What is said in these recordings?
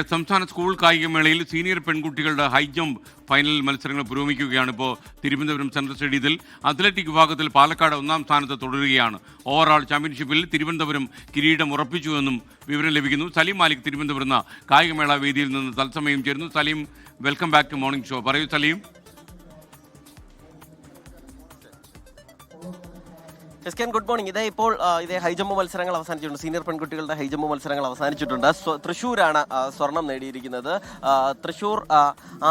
സംസ്ഥാന school കായികമേളയിൽ senior പെൺകുട്ടികളുടെ high jump final മത്സരങ്ങൾ പുരോഗമിക്കുകയാണ്. ഇപ്പോൾ തിരുവനന്തപുരം സെൻട്രൽ സ്റ്റേഡിയത്തിൽ അത്ലറ്റിക് വിഭാഗത്തിൽ പാലക്കാട് ഒന്നാം സ്ഥാനത്ത് തുടരുകയാണ്. ഓവറോൾ ചാമ്പ്യൻഷിപ്പിൽ തിരുവനന്തപുരം കിരീടം ഉറപ്പിച്ചുവെന്നും വിവരം ലഭിക്കുന്നു. സലീം മാലിക് തിരുവനന്തപുരം കായികമേള വേദിയിൽ നിന്ന് തത്സമയം ചേരുന്നു. Saleem, welcome back to morning show. പറയൂ സലീം. Good morning. ഇപ്പോൾ ഇതേ ഹൈജമ്പ് മത്സരങ്ങൾ അവസാനിച്ചിട്ടുണ്ട്. സീനിയർ പെൺകുട്ടികളുടെ ഹൈജമ്പ് മത്സരങ്ങൾ അവസാനിച്ചിട്ടുണ്ട്. തൃശ്ശൂരാണ് സ്വർണം നേടിയിരിക്കുന്നത്. തൃശ്ശൂർ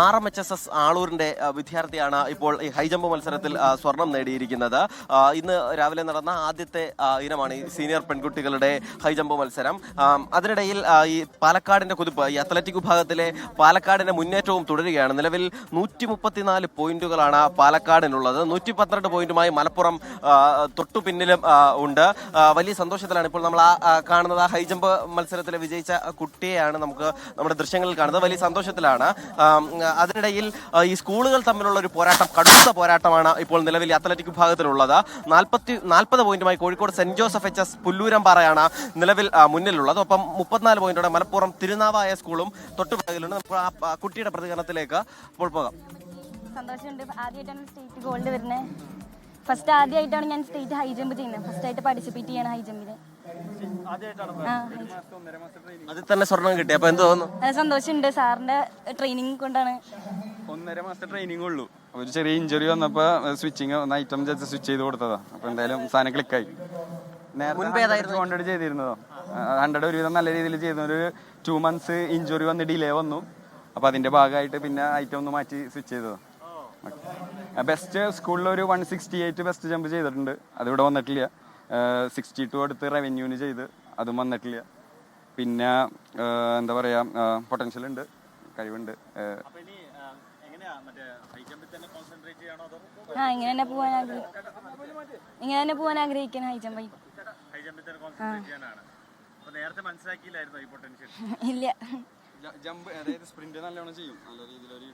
RMHSS ആളൂരിന്റെ വിദ്യാർത്ഥിയാണ് ഇപ്പോൾ ഈ ഹൈജമ്പ് മത്സരത്തിൽ സ്വർണം നേടിയിരിക്കുന്നത്. ഇന്ന് രാവിലെ നടന്ന ആദ്യത്തെ ഇനമാണ് ഈ സീനിയർ പെൺകുട്ടികളുടെ ഹൈജമ്പ് മത്സരം. അതിനിടയിൽ ഈ പാലക്കാടിന്റെ കുതിപ്പ്, ഈ അത്ലറ്റിക് വിഭാഗത്തിലെ പാലക്കാടിന്റെ മുന്നേറ്റവും തുടരുകയാണ്. നിലവിൽ 134 പോയിന്റുകളാണ് പാലക്കാടിനുള്ളത്. 112 പോയിന്റുമായി മലപ്പുറം തൊട്ടു പിന്നിലും ഉണ്ട്. വലിയ സന്തോഷത്തിലാണ് ഇപ്പോൾ നമ്മൾ കാണുന്നത്. ആ ഹൈജമ്പ് മത്സരത്തിൽ വിജയിച്ച കുട്ടിയെയാണ് നമുക്ക് നമ്മുടെ ദൃശ്യങ്ങളിൽ കാണുന്നത്. വലിയ സന്തോഷത്തിലാണ്. അതിനിടയിൽ ഈ സ്കൂളുകൾ തമ്മിലുള്ള ഒരു പോരാട്ടം, കടുത്ത പോരാട്ടമാണ് ഇപ്പോൾ നിലവിൽ അത്ലറ്റിക് വിഭാഗത്തിലുള്ളത്. 40 പോയിന്റുമായി കോഴിക്കോട് സെന്റ് ജോസഫ് HS പുല്ലൂരമ്പാറയാണ് നിലവിൽ മുന്നിലുള്ളത്. ഒപ്പം 34 പോയിന്റോടെ മലപ്പുറം തിരുനാവായ സ്കൂളും തൊട്ടുപിറകിലുണ്ട്. നമുക്ക് ആ കുട്ടിയുടെ പ്രതികരണത്തിലേക്ക് ഇപ്പോൾ പോകാം. സന്തോഷമുണ്ട്. ആദ്യമായിട്ടാണ് സ്റ്റേറ്റ് ഗോൾഡ് വരുന്നത്. ആദ്യമായിട്ടാണ് ഞാൻ സ്റ്റേറ്റ് ഹൈ ജമ്പ് ചെയ്യുന്നത്. ഫസ്റ്റായിട്ട് പാർട്ടിസിപ്പേറ്റ് ചെയ്യാണ് ഹൈ ജമ്പില്. അതിൽ തന്നെ സ്വർണം കിട്ടി. അപ്പൊ എന്ത് തോന്നുന്നു? നല്ല സന്തോഷമുണ്ട്. സാറിന്റെ ട്രെയിനിങ് കൊണ്ടാണ്. 1.5 മാസത്തെ ട്രെയിനിങ് ഉള്ളൂ. ഒരു ചെറിയ ഇഞ്ചുറി വന്നപ്പോ സ്വിച്ചിങ് ഒന്ന് ഐറ്റം സ്വിച്ച് ചെയ്ത് കൊടുത്തതാ. അപ്പൊ എന്തായാലും സാധനം ക്ലിക്കായി. നേരത്തെ കോൺടാക്ട് ചെയ്തിരുന്നതോ 100 ഒരുവിധം നല്ല രീതിയിൽ ചെയ്തു. ഒരു 2 months ഇഞ്ചുറി വന്ന് ഡിലേ വന്നു. അപ്പൊ അതിന്റെ ഭാഗമായിട്ട് പിന്നെ ഐറ്റം ഒന്ന് മാറ്റി സ്വിച്ച് ചെയ്തതോ. ബെസ്റ്റ് സ്കൂളിൽ ഒരു 168 ബെസ്റ്റ് ജമ്പ് ചെയ്തിട്ടുണ്ട്. അതിവിടെ വന്നിട്ടില്ല. 62 അടുത്ത് റവന്യൂവിന് ചെയ്ത്, അതും വന്നിട്ടില്ല. പിന്നെ എന്താ പറയാ, പൊട്ടൻഷ്യൽ ഉണ്ട്, കഴിവുണ്ട്. ഇങ്ങനെ തന്നെ പോവാൻ ആഗ്രഹിക്കാൻ ഹൈ ജമ്പ്. ഇല്ല, ജമ്പ് അതായത് സ്പ്രിന്റ് നല്ലോണം ചെയ്യും. നല്ല രീതിയിൽ ഒരു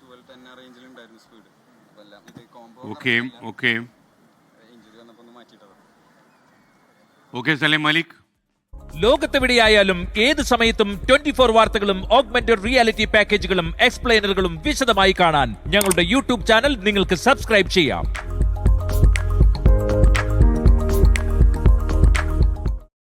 12-10 റേഞ്ചിലുണ്ടായിരുന്നു സ്പീഡ്. അതെല്ലാം ഇത് കോംബോ ഇഞ്ചുറി വന്നപ്പോൾ ഒന്ന് മാറ്റിയിട്ടത്. ഓക്കെ സലീം മാലിക്. ലോകത്തെവിടെയായാലും ഏത് സമയത്തും 24 വാർത്തകളും ഓഗ്മെന്റഡ് റിയാലിറ്റി പാക്കേജുകളും എക്സ്പ്ലെയിനറുകളും വിശദമായി കാണാൻ ഞങ്ങളുടെ YouTube ചാനൽ നിങ്ങൾക്ക് സബ്സ്ക്രൈബ് ചെയ്യാം.